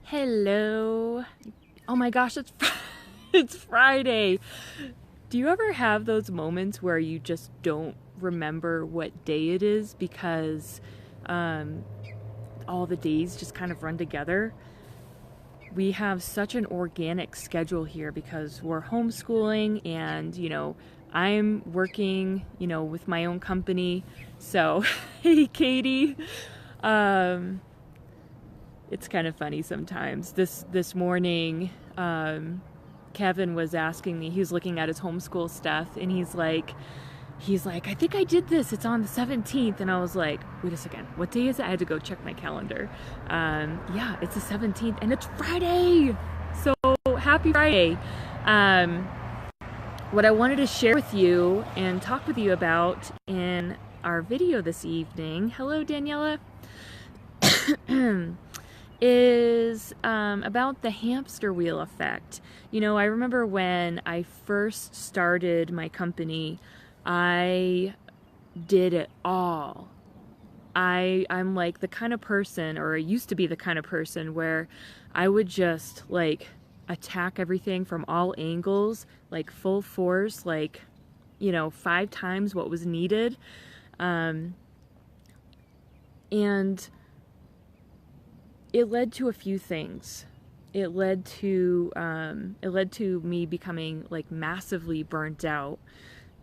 Hello. Oh my gosh, it's Friday. Do you ever have those moments where you just don't remember what day it is because um, all the days just kind of run together? We have such an organic schedule here because we're homeschooling and, I'm working, with my own company. So, hey, Katie. Um, it's kind of funny sometimes. This morning, Kevin was asking me. He was looking at his homeschool stuff, and he's like, I think I did this. It's on the 17th, and I was like, wait a second, what day is it? I had to go check my calendar. Yeah, it's the 17th, and it's Friday. So happy Friday. What I wanted to share with you and talk with you about in our video this evening. Hello, Daniela. Is about the hamster wheel effect. I remember when I first started my company, I did it all. I'm like the kind of person, or I used to be the kind of person, where I would just like attack everything from all angles, like full force, like 5 times what was needed, and it led to a few things. It led to me becoming like massively burnt out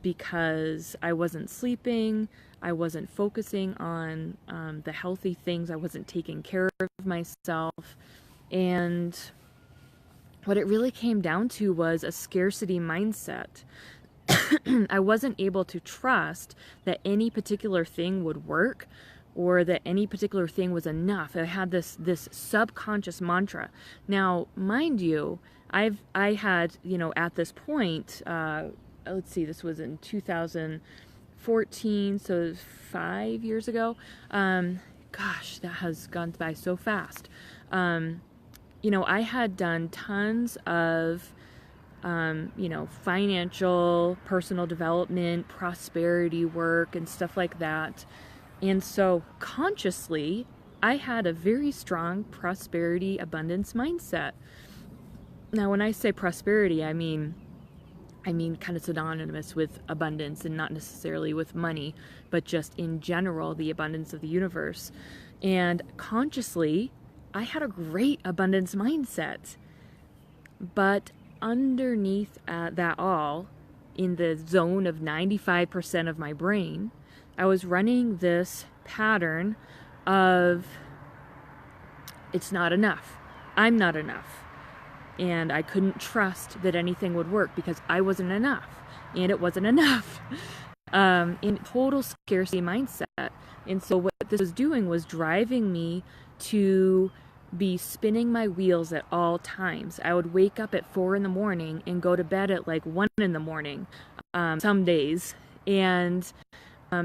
because I wasn't sleeping, I wasn't focusing on the healthy things, I wasn't taking care of myself, and what it really came down to was a scarcity mindset. I wasn't able to trust that any particular thing would work or that any particular thing was enough. I had this subconscious mantra. Now, mind you, I had, at this point, let's see, this was in 2014, so 5 years ago. Gosh, that has gone by so fast. I had done tons of financial, personal development, prosperity work, and stuff like that. And so consciously, I had a very strong prosperity, abundance mindset. Now, when I say prosperity, I mean kind of synonymous with abundance, and not necessarily with money, but just in general, the abundance of the universe. And consciously, I had a great abundance mindset. But underneath that all, in the zone of 95% of my brain, I was running this pattern of, it's not enough. I'm not enough. And I couldn't trust that anything would work because I wasn't enough. And it wasn't enough. In total scarcity mindset. And so what this was doing was driving me to be spinning my wheels at all times. I would wake up at 4 in the morning and go to bed at like 1 in the morning, some days. And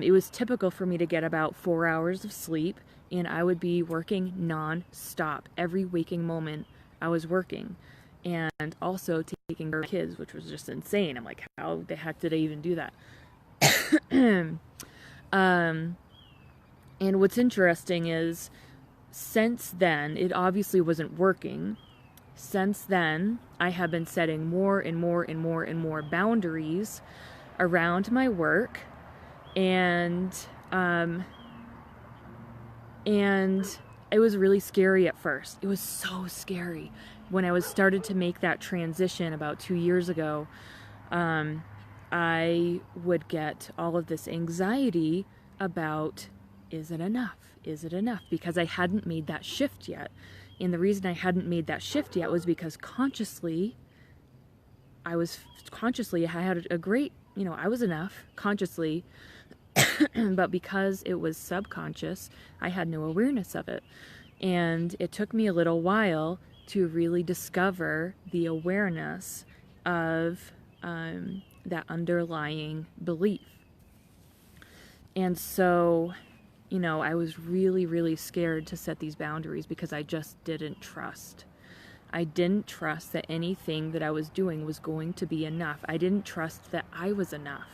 it was typical for me to get about 4 hours of sleep, and I would be working non-stop. Every waking moment I was working, and also taking care of kids, which was just insane. I'm like, how the heck did I even do that? And what's interesting is, since then, it obviously wasn't working. Since then, I have been setting more and more and more and more boundaries around my work, and it was really scary at first. It was so scary when I started to make that transition about 2 years ago. I would get all of this anxiety about, is it enough? Is it enough? Because I hadn't made that shift yet. And the reason I hadn't made that shift yet was because consciously I had a great, I was enough consciously, but because it was subconscious, I had no awareness of it. And it took me a little while to really discover the awareness of that underlying belief. And so, I was really, really scared to set these boundaries because I just didn't trust. I didn't trust that anything that I was doing was going to be enough. I didn't trust that I was enough.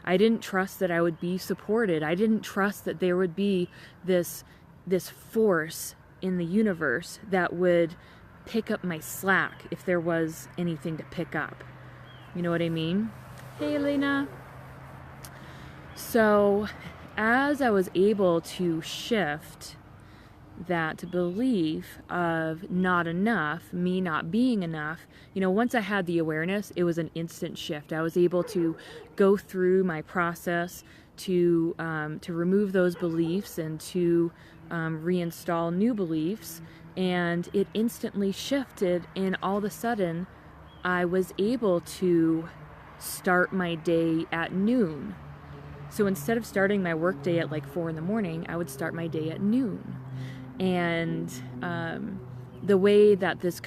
I didn't trust that I would be supported. I didn't trust that there would be this force in the universe that would pick up my slack if there was anything to pick up. You know what I mean? Hey, Elena. So as I was able to shift that belief of not enough, me not being enough, once I had the awareness, it was an instant shift. I was able to go through my process to remove those beliefs and to reinstall new beliefs, and it instantly shifted, and all of a sudden I was able to start my day at noon. So instead of starting my work day at like 4 in the morning, I would start my day at noon. And the way that this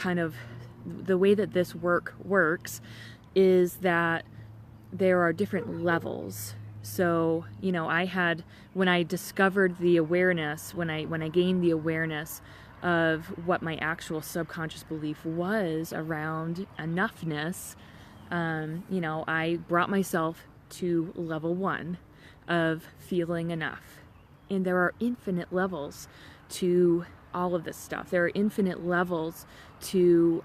work works is that there are different levels. So, when I discovered the awareness, when I gained the awareness of what my actual subconscious belief was around enoughness, I brought myself to level 1 of feeling enough. And there are infinite levels to all of this stuff. There are infinite levels to,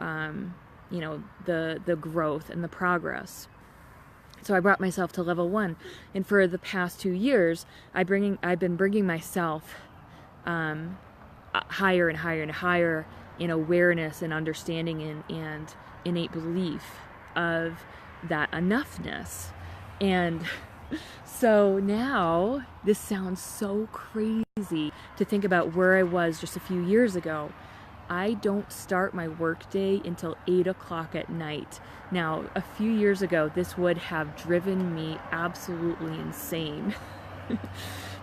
the growth and the progress. So I brought myself to level 1. And for the past 2 years, I've been bringing myself higher and higher and higher in awareness and understanding and innate belief of that enoughness. And so now, this sounds so crazy to think about where I was just a few years ago. I don't start my workday until 8 o'clock at night. Now, a few years ago, this would have driven me absolutely insane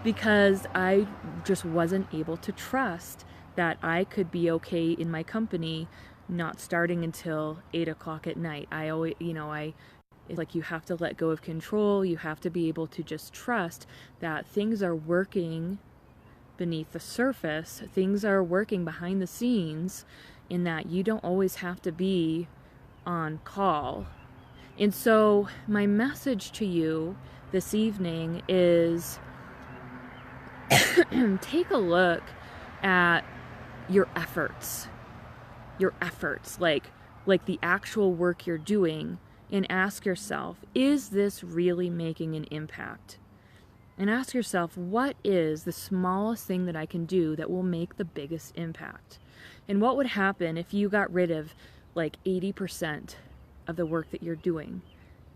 because I just wasn't able to trust that I could be okay in my company not starting until 8 o'clock at night. I always, it's like you have to let go of control. You have to be able to just trust that things are working beneath the surface. Things are working behind the scenes, in that you don't always have to be on call. And so my message to you this evening is take a look at your efforts, like the actual work you're doing, and ask yourself, is this really making an impact? And ask yourself, what is the smallest thing that I can do that will make the biggest impact? And what would happen if you got rid of like 80% of the work that you're doing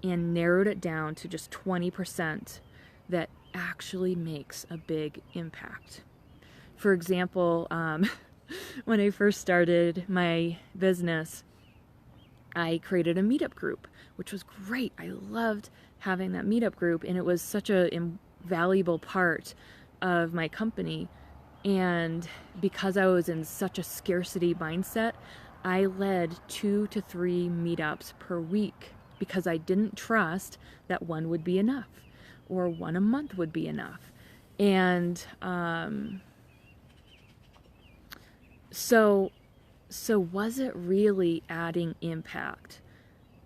and narrowed it down to just 20% that actually makes a big impact? For example, when I first started my business, I created a meetup group, which was great. I loved having that meetup group, and it was such a valuable part of my company. And because I was in such a scarcity mindset, I led 2 to 3 meetups per week because I didn't trust that one would be enough or one a month would be enough. And so was it really adding impact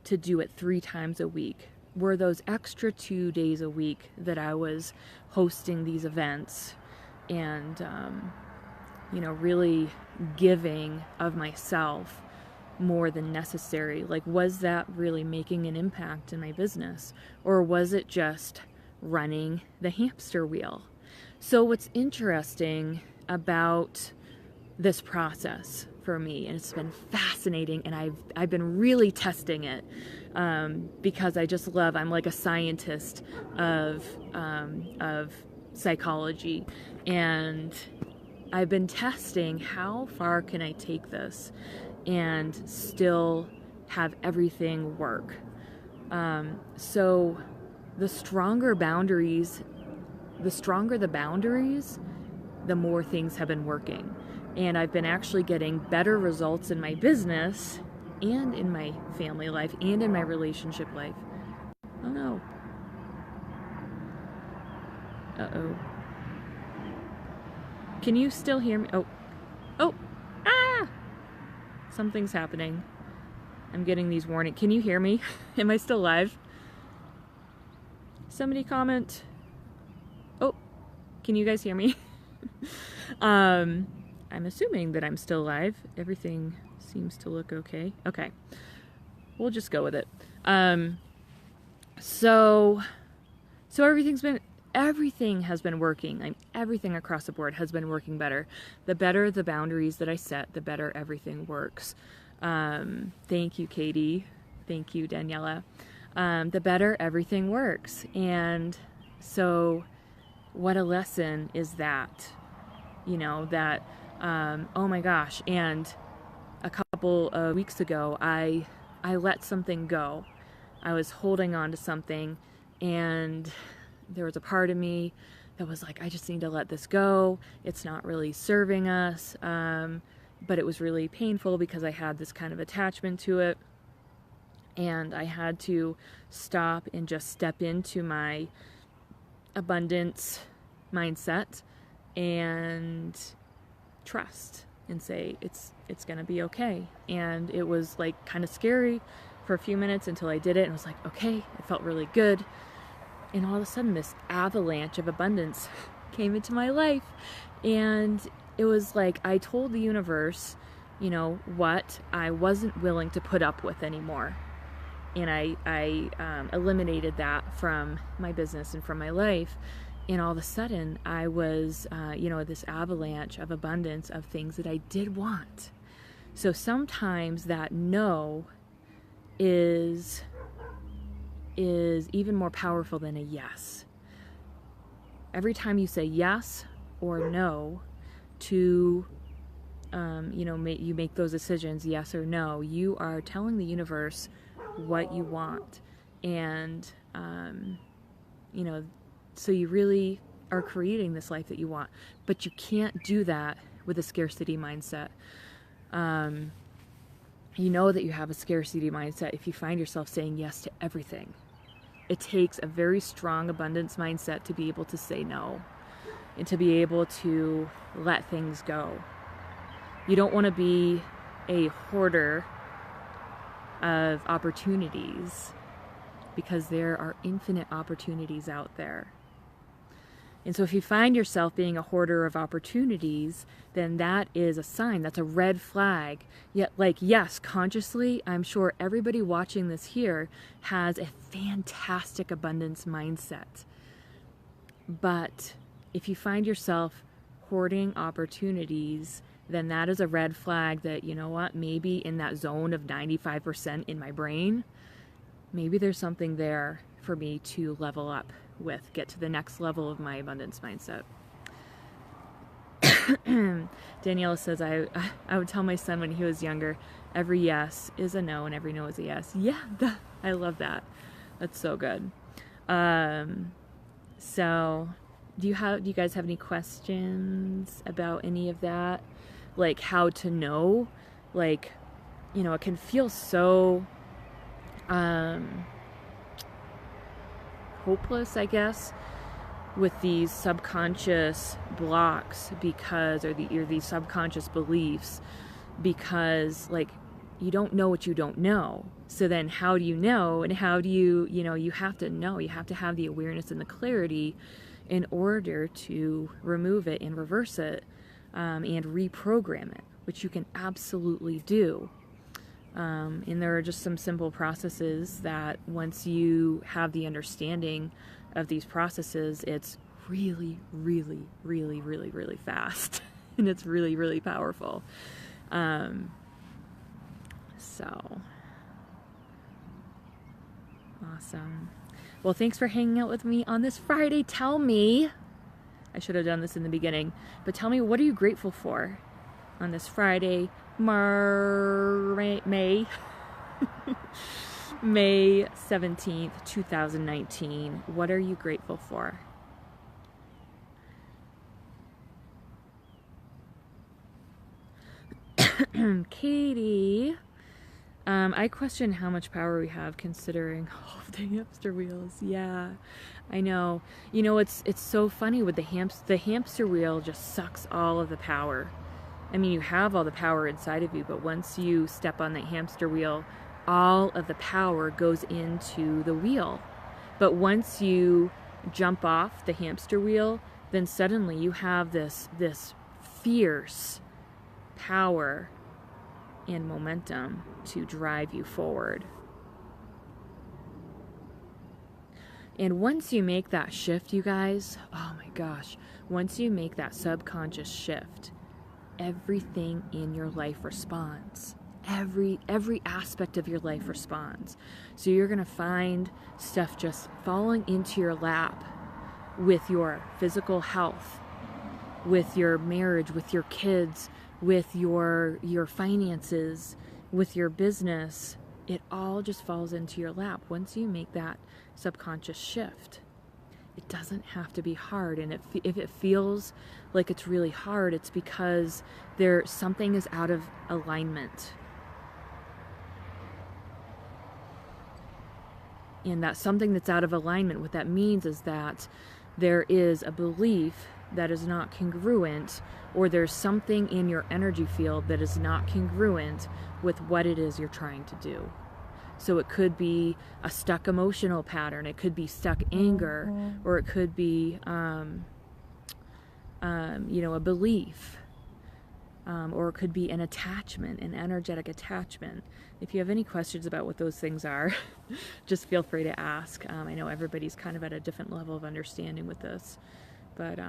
to do it 3 times a week? Were those extra 2 days a week that I was hosting these events and, really giving of myself more than necessary? Like, was that really making an impact in my business? Or was it just running the hamster wheel? So what's interesting about this process for me, and it's been fascinating, and I've been really testing it because I just love, I'm like a scientist of psychology, and I've been testing how far can I take this and still have everything work. So the stronger the boundaries, the more things have been working. And I've been actually getting better results in my business and in my family life and in my relationship life. Oh no. Uh-oh. Can you still hear me? Oh, ah! Something's happening. I'm getting these warnings. Can you hear me? Am I still live? Somebody comment. Oh, can you guys hear me? I'm assuming that I'm still alive. Everything seems to look okay. Okay. We'll just go with it. So everything has been working. Everything across the board has been working better. The better the boundaries that I set, the better everything works. Thank you, Katie. Thank you, Daniela. The better everything works. And so what a lesson is that, oh my gosh. And a couple of weeks ago, I let something go. I was holding on to something, and there was a part of me that was like, I just need to let this go. It's not really serving us. But it was really painful because I had this kind of attachment to it. And I had to stop and just step into my abundance mindset and trust and say it's gonna be okay. And it was like kind of scary for a few minutes until I did it, and I was like, okay, it felt really good. And all of a sudden this avalanche of abundance came into my life, and it was like I told the universe, what I wasn't willing to put up with anymore. And I eliminated that from my business and from my life. And all of a sudden, I was, this avalanche of abundance of things that I did want. So sometimes that no is even more powerful than a yes. Every time you say yes or no to, you make those decisions, yes or no, you are telling the universe what you want. And, so you really are creating this life that you want, but you can't do that with a scarcity mindset. You know that you have a scarcity mindset if you find yourself saying yes to everything. It takes a very strong abundance mindset to be able to say no and to be able to let things go. You don't want to be a hoarder of opportunities, because there are infinite opportunities out there. And so if you find yourself being a hoarder of opportunities, then that is a sign, that's a red flag. Yet, yes, consciously, I'm sure everybody watching this here has a fantastic abundance mindset. But if you find yourself hoarding opportunities, then that is a red flag that, maybe in that zone of 95% in my brain, maybe there's something there for me to level up with, get to the next level of my abundance mindset. Daniela says, I would tell my son when he was younger, every yes is a no and every no is a yes. Yeah, I love that. That's so good. So do you guys have any questions about any of that? Like how to know, it can feel so hopeless, I guess, with these subconscious blocks or these subconscious beliefs, because you don't know what you don't know. So then how do you know? And how do you have to know, you have to have the awareness and the clarity in order to remove it and reverse it, and reprogram it, which you can absolutely do. And there are just some simple processes that once you have the understanding of these processes, it's really, really, really, really, really fast. And it's really, really powerful. So awesome. Well, thanks for hanging out with me on this Friday. Tell me, I should have done this in the beginning, but tell me, what are you grateful for on this Friday, May 17th, 2019. What are you grateful for? Katie, I question how much power we have considering all of the hamster wheels. Yeah, I know. It's so funny with the hamster wheel just sucks all of the power. I mean, you have all the power inside of you, but once you step on that hamster wheel, all of the power goes into the wheel. But once you jump off the hamster wheel, then suddenly you have this fierce power and momentum to drive you forward. And once you make that shift, you guys, oh my gosh, once you make that subconscious shift, everything in your life responds. Every aspect of your life responds. So you're going to find stuff just falling into your lap with your physical health, with your marriage, with your kids, with your finances, with your business. It all just falls into your lap once you make that subconscious shift. It doesn't have to be hard, and if it feels like it's really hard, it's because something is out of alignment. And that something that's out of alignment, what that means is that there is a belief that is not congruent, or there's something in your energy field that is not congruent with what it is you're trying to do. So it could be a stuck emotional pattern, it could be stuck anger, or it could be, a belief, or it could be an attachment, an energetic attachment. If you have any questions about what those things are, just feel free to ask. I know everybody's kind of at a different level of understanding with this, but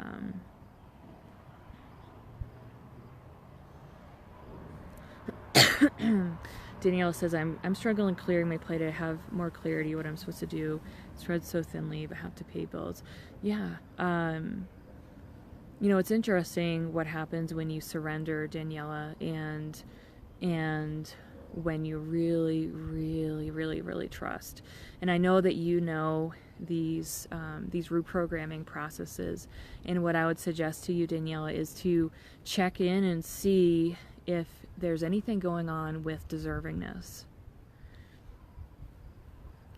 Danielle says, I'm struggling clearing my plate. I have more clarity what I'm supposed to do. Spread so thinly, but have to pay bills. Yeah. It's interesting what happens when you surrender, Daniela, and when you really, really, really, really trust. And I know that you know these reprogramming processes. And what I would suggest to you, Daniela, is to check in and see if there's anything going on with deservingness.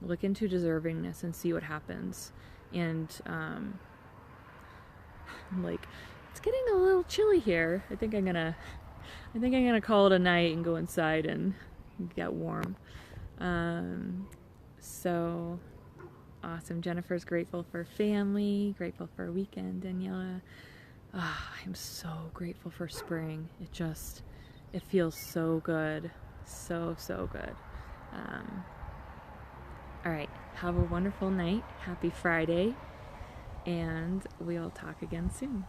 Look into deservingness and see what happens. And it's getting a little chilly here. I think I'm gonna call it a night and go inside and get warm. So awesome. Jennifer's grateful for family, grateful for a weekend. Daniela, I'm so grateful for spring. It feels so good. So good. All right. Have a wonderful night. Happy Friday. And we'll talk again soon.